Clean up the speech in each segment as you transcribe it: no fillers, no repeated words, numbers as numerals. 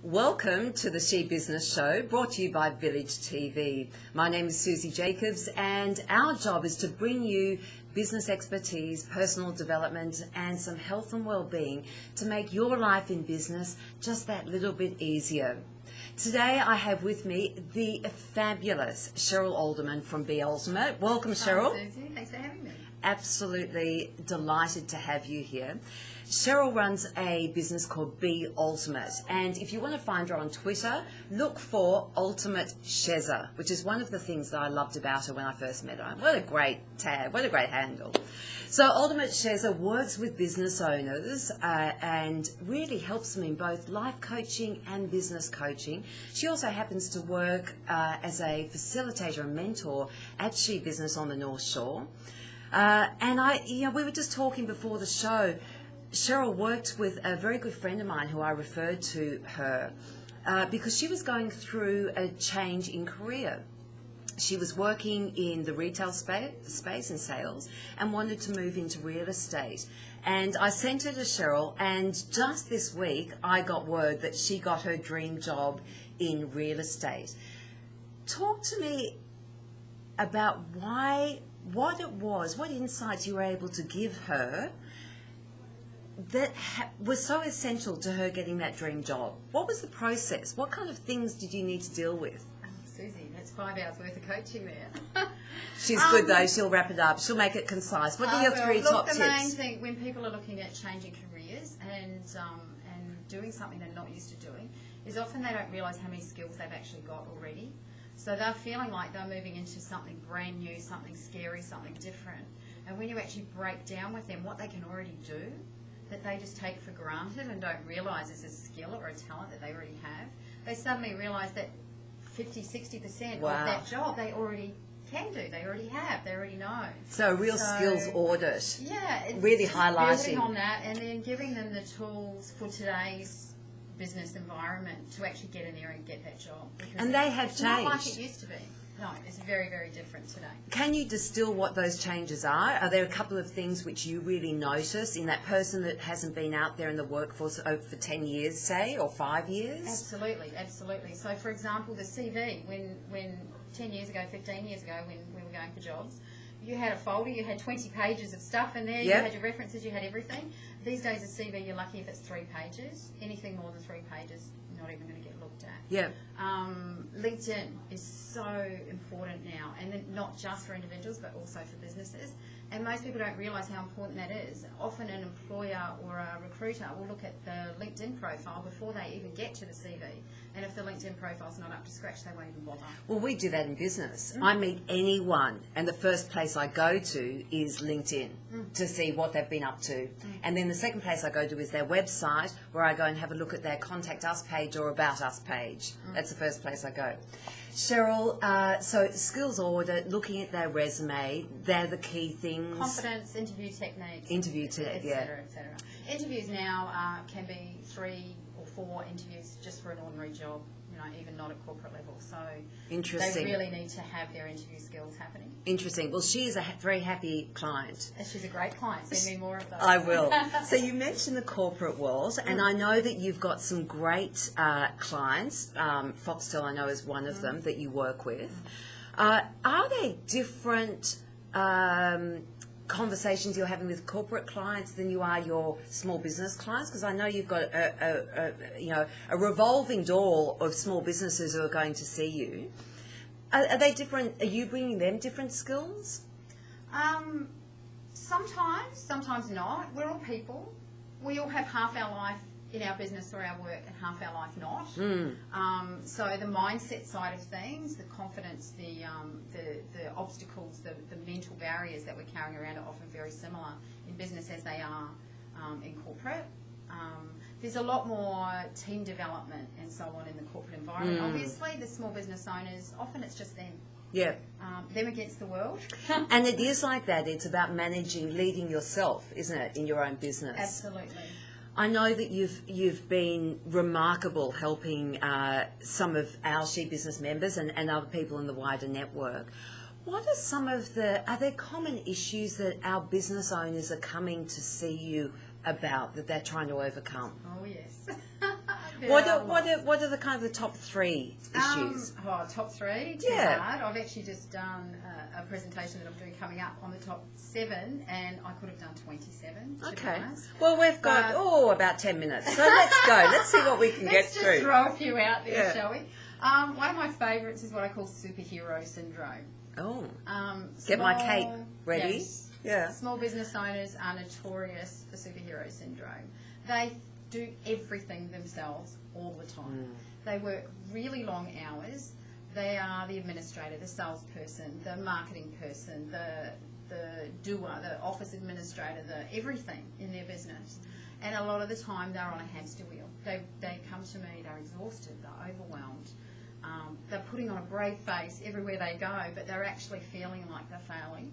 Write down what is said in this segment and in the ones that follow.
Welcome to the She Business Show, brought to you by VillageTV. My name is Suzy Jacobs, and our job is to bring you business expertise, personal development, and some health and well-being to make your life in business just that little bit easier. Today I have with me the fabulous Cheryl Alderman from Be Ultimate. Welcome, Cheryl. Hi, Suzy. Thanks for having me. Absolutely delighted to have you here. Cheryl runs a business called Be Ultimate, and if you want to find her on Twitter, look for Ultimate Sheza, which is one of the things that I loved about her when I first met her. What a great tag, what a great handle. So Ultimate Sheza works with business owners and really helps them in both life coaching and business coaching. She also happens to work as a facilitator and mentor at She Business on the North Shore. We were just talking before the show. Cheryl worked with a very good friend of mine who I referred to her because she was going through a change in career. She was working in the retail space in sales and wanted to move into real estate. And I sent her to Cheryl, and just this week I got word that she got her dream job in real estate. Talk to me about what it was, what insights you were able to give her that was so essential to her getting that dream job. What was the process? What kind of things did you need to deal with? Suzy, that's 5 hours worth of coaching there. She's good though. She'll wrap it up. She'll make it concise. What are your three top tips? The main thing when people are looking at changing careers and doing something they're not used to doing is often they don't realise how many skills they've actually got already. So they're feeling like they're moving into something brand new, something scary, something different. And when you actually break down with them what they can already do, that they just take for granted and don't realise is a skill or a talent that they already have, they suddenly realise that 50-60% of that job they already can do, they already have, they already know. So a real skills audit. Yeah. It's really highlighting. Building on that and then giving them the tools for today's business environment to actually get in there and get that job. And they have changed. It's not like it used to be. No, it's very, very different today. Can you distill what those changes are? Are there a couple of things which you really notice in that person that hasn't been out there in the workforce for 10 years, say, or 5 years? Absolutely, absolutely. So, for example, the CV, when 10 years ago, 15 years ago, when we were going for jobs, you had a folder, you had 20 pages of stuff in there, you had your references, you had everything. These days, a CV, you're lucky if it's 3 pages. Anything more than 3 pages, not even going to get looked at. Yeah. LinkedIn is so important now, and then not just for individuals, but also for businesses. And most people don't realise how important that is. Often an employer or a recruiter will look at the LinkedIn profile before they even get to the CV. And if the LinkedIn profile's not up to scratch, they won't even bother. Well, we do that in business. I meet anyone, and the first place I go to is LinkedIn to see what they've been up to. And then the second place I go to is their website, where I go and have a look at their Contact Us page or About Us page. That's the first place I go. Cheryl, so skills audit, looking at their resume, they're the key things. Confidence, interview techniques. Et cetera. Interviews now can be 3 or 4 interviews just for an ordinary job, even not at corporate level. So interesting. They really need to have their interview skills happening. Interesting. Well, she is a very happy client. And she's a great client. Send me more of those. I will. So you mentioned the corporate world, and I know that you've got some great clients. Foxtel, I know, is one of them that you work with. Are there different conversations you're having with corporate clients than you are your small business clients? Because I know you've got a revolving door of small businesses who are going to see you. Are they different? Are you bringing them different skills? Sometimes not. We're all people. We all have half our life in our business or our work and half our life not. So the mindset side of things, the confidence, the obstacles, the mental barriers that we're carrying around are often very similar in business as they are in corporate. There's a lot more team development and so on in the corporate environment. Obviously, the small business owners, often it's just them. Yeah. Them against the world. And it is like that. It's about leading yourself, isn't it, in your own business? Absolutely. I know that you've been remarkable helping some of our She Business members and other people in the wider network. What are some of are there common issues that our business owners are coming to see you about that they're trying to overcome? Oh, yes. What are the kind of the top 3 issues? Top 3, too hard. I've actually just done a presentation that I'm doing coming up on the top 7, and I could have done 27. Okay. Well, we've got about 10 minutes, so let's go. Let's see what we can get through. Let's just throw a few out there, shall we? One of my favourites is what I call superhero syndrome. Oh. Get my cape ready. Yes. Yeah. Small business owners are notorious for superhero syndrome. They do everything themselves all the time. They work really long hours. They are the administrator, the salesperson, the marketing person, the doer, the office administrator, the everything in their business. And a lot of the time they're on a hamster wheel. They come to me, they're exhausted, they're overwhelmed. They're putting on a brave face everywhere they go, but they're actually feeling like they're failing.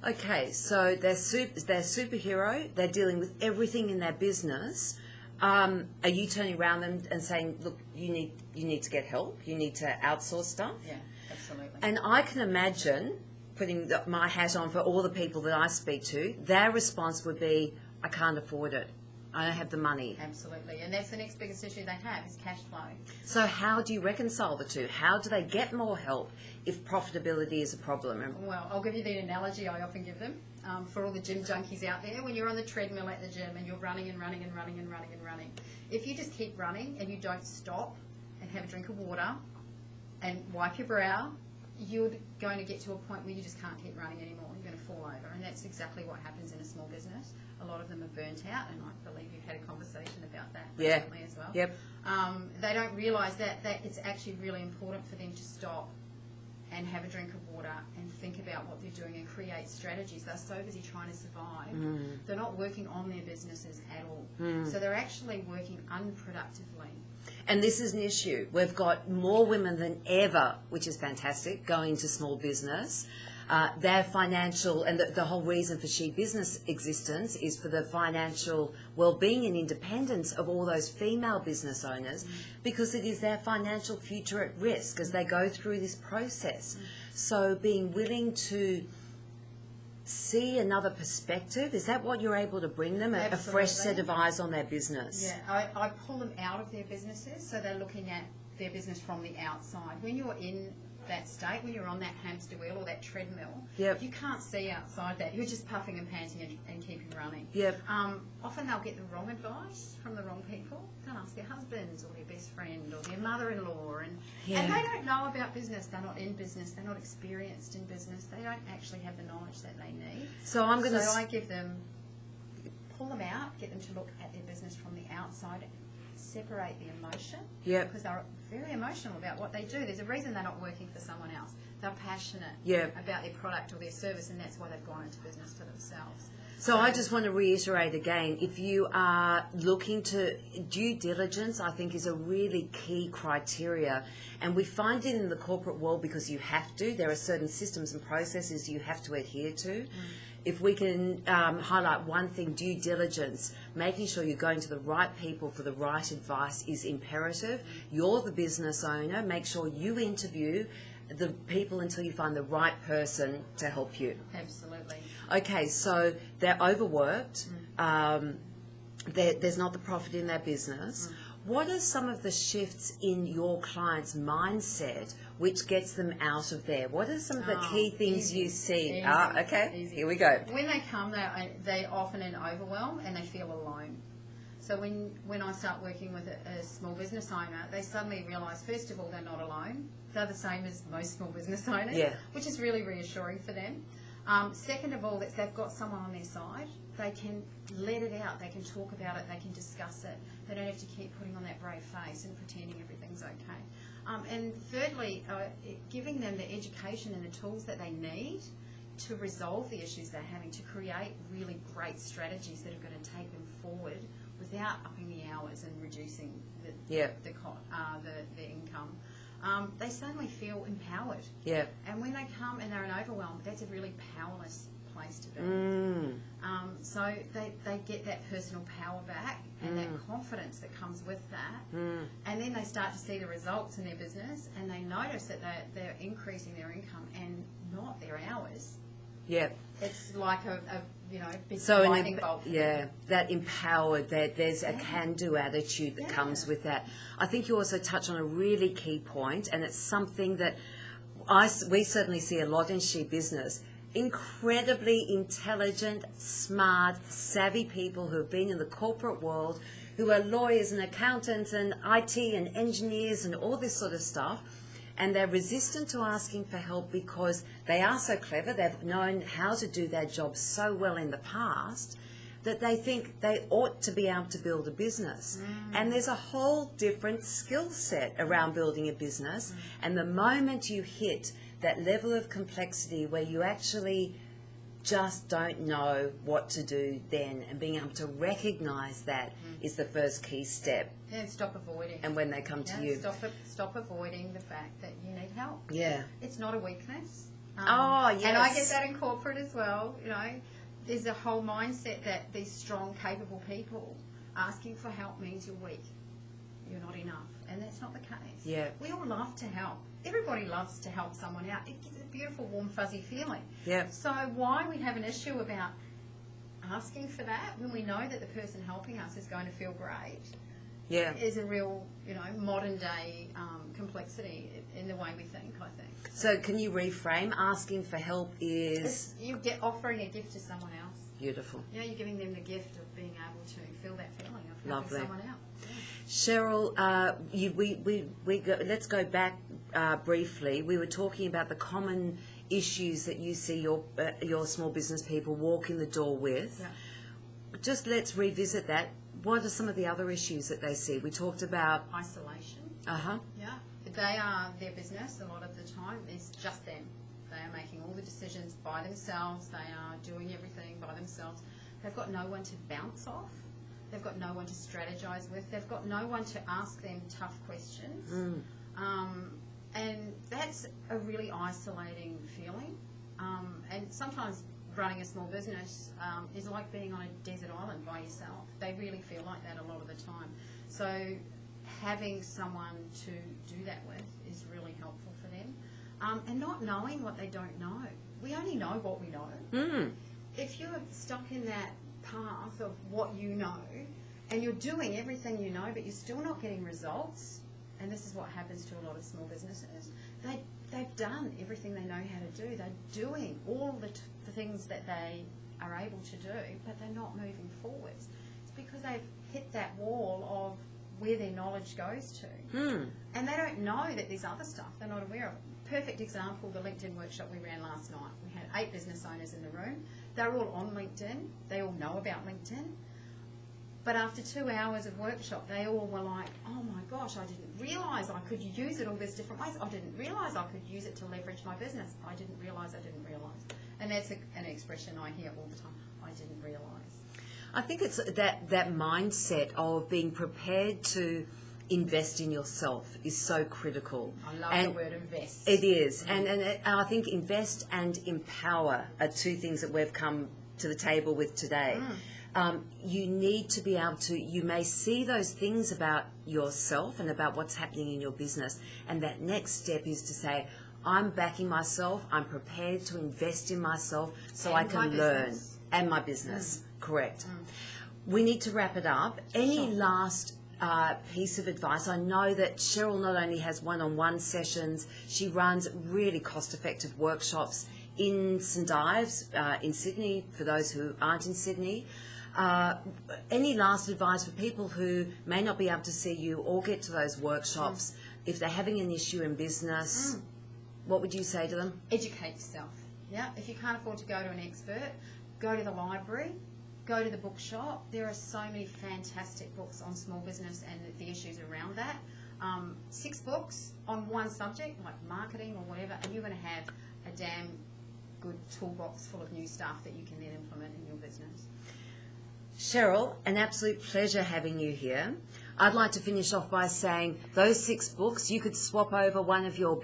Okay, so they're superhero. They're dealing with everything in their business. Are you turning around them and saying, look, you need to get help. You need to outsource stuff? Yeah, absolutely. And I can imagine putting my hat on for all the people that I speak to. Their response would be, I can't afford it. I don't have the money. Absolutely, and that's the next biggest issue they have is cash flow. So how do you reconcile the two? How do they get more help if profitability is a problem? Well, I'll give you the analogy I often give them for all the gym junkies out there. When you're on the treadmill at the gym and you're running and running and running and running and running, if you just keep running and you don't stop and have a drink of water and wipe your brow, you're going to get to a point where you just can't keep running anymore. You're going to fall over, and that's exactly what happens in a small business. A lot of them are burnt out, and I believe you've had a conversation about that recently as well. Yep. They don't realise that it's actually really important for them to stop and have a drink of water and think about what they're doing and create strategies. They're so busy trying to survive. They're not working on their businesses at all. So they're actually working unproductively. And this is an issue. We've got more women than ever, which is fantastic, going to small business. Their financial, and the whole reason for She Business existence is for the financial well-being and independence of all those female business owners, because it is their financial future at risk as they go through this process. So being willing to see another perspective, is that what you're able to bring them, a fresh set of eyes on their business? Yeah, I pull them out of their businesses, so they're looking at their business from the outside. When you're in that state, when you're on that hamster wheel or that treadmill, you can't see outside that. You're just puffing and panting and keeping running. Often they'll get the wrong advice from the wrong people. They'll ask their husbands or their best friend or their mother-in-law, and they don't know about business. They're not in business. They're not experienced in business. They don't actually have the knowledge that they need. So I give them, pull them out, get them to look at their business from the outside, separate the emotion, because they're very emotional about what they do. There's a reason they're not working for someone else. They're passionate about their product or their service, and that's why they've gone into business for themselves. So I just want to reiterate again, if you are looking to due diligence, I think is a really key criteria. And we find it in the corporate world because you have to. There are certain systems and processes you have to adhere to. If we can highlight one thing, due diligence, making sure you're going to the right people for the right advice is imperative. You're the business owner. Make sure you interview the people until you find the right person to help you. Absolutely. Okay, so they're overworked. There's not the profit in their business. What are some of the shifts in your client's mindset which gets them out of there? What are some of the key things you see? Easy. Here we go. When they come, they're often in overwhelm and they feel alone. So when I start working with a small business owner, they suddenly realise, first of all, they're not alone. They're the same as most small business owners, which is really reassuring for them. Second of all, that they've got someone on their side. They can let it out. They can talk about it. They can discuss it. They don't have to keep putting on that brave face and pretending everything's okay. And thirdly, giving them the education and the tools that they need to resolve the issues they're having, to create really great strategies that are going to take them forward without upping the hours and reducing the income. They suddenly feel empowered. And when they come and they're in overwhelm, that's a really powerless place to be. So they get that personal power back and that confidence that comes with that. And then they start to see the results in their business, and they notice that they're increasing their income and not their hours. Yeah. It's like a big So lightning bolt. that empowered, that there's a can-do attitude that comes with that. I think you also touch on a really key point, and it's something that we certainly see a lot in She Business. Incredibly intelligent, smart, savvy people who have been in the corporate world, who are lawyers and accountants and IT and engineers and all this sort of stuff. And they're resistant to asking for help because they are so clever, they've known how to do their job so well in the past, that they think they ought to be able to build a business. And there's a whole different skill set around building a business. And the moment you hit that level of complexity where you actually just don't know what to do then, and being able to recognise that is the first key step. Yeah, stop avoiding. And when they come to you. Stop avoiding the fact that you need help. Yeah. It's not a weakness. Oh, yes. And I get that in corporate as well. There's a whole mindset that these strong, capable people asking for help means you're weak. You're not enough. And that's not the case. Yeah. We all love to help. Everybody loves to help someone out. It gives a beautiful, warm, fuzzy feeling. Yeah. So why we have an issue about asking for that when we know that the person helping us is going to feel great is a real, modern day complexity in the way we think, I think. So can you reframe? Asking for help is... You offering a gift to someone else. Beautiful. You're giving them the gift of being able to feel that feeling of helping Lovely. someone out. Yeah. Cheryl, let's go back briefly. We were talking about the common issues that you see your small business people walk in the door with. Yeah. Just let's revisit that. What are some of the other issues that they see? We talked about... Isolation. Uh-huh. Yeah. They are, their business a lot of the time is just them. They are making all the decisions by themselves. They are doing everything by themselves. They've got no one to bounce off. They've got no one to strategize with. They've got no one to ask them tough questions. And that's a really isolating feeling. And sometimes running a small business is like being on a desert island by yourself. They really feel like that a lot of the time. So having someone to do that with is really helpful for them. And not knowing what they don't know. We only know what we know. If you're stuck in that path of what you know, and you're doing everything you know, but you're still not getting results, and this is what happens to a lot of small businesses, they've done everything they know how to do. They're doing all the things that they are able to do, but they're not moving forwards. It's because they've hit that wall of where their knowledge goes to. And they don't know that there's other stuff they're not aware of. Perfect example, the LinkedIn workshop we ran last night. We had 8 business owners in the room. They're all on LinkedIn. They all know about LinkedIn. But after 2 hours of workshop, they all were like, oh my gosh, I didn't realise I could use it all these different ways. I didn't realise I could use it to leverage my business. I didn't realise. And that's an expression I hear all the time. I didn't realise. I think it's that mindset of being prepared to invest in yourself is so critical. I love the word invest. It is. And I think invest and empower are two things that we've come to the table with today. You need to be able to, you may see those things about yourself and about what's happening in your business, and that next step is to say, I'm backing myself, I'm prepared to invest in myself so I can learn. And my business, correct. We need to wrap it up. Any last piece of advice? I know that Cheryl not only has one-on-one sessions, she runs really cost-effective workshops in St Ives, in Sydney, for those who aren't in Sydney. Any last advice for people who may not be able to see you or get to those workshops, if they're having an issue in business, what would you say to them? Educate yourself. Yeah, if you can't afford to go to an expert, go to the library, go to the bookshop. There are so many fantastic books on small business and the issues around that. 6 books on one subject, like marketing or whatever, and you're going to have a damn good toolbox full of new stuff that you can then implement in your business. Cheryl, an absolute pleasure having you here. I'd like to finish off by saying those 6 books, you could swap over one of your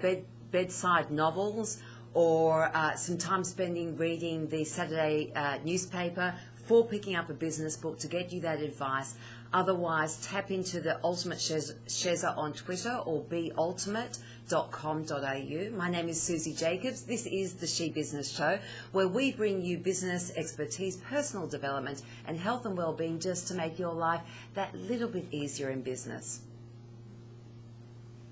bedside novels or some time spending reading the Saturday newspaper for picking up a business book to get you that advice. Otherwise, tap into the Ultimate Shezza on Twitter or beultimate.com.au. My name is Suzy Jacobs. This is the She Business Show, where we bring you business expertise, personal development, and health and wellbeing just to make your life that little bit easier in business.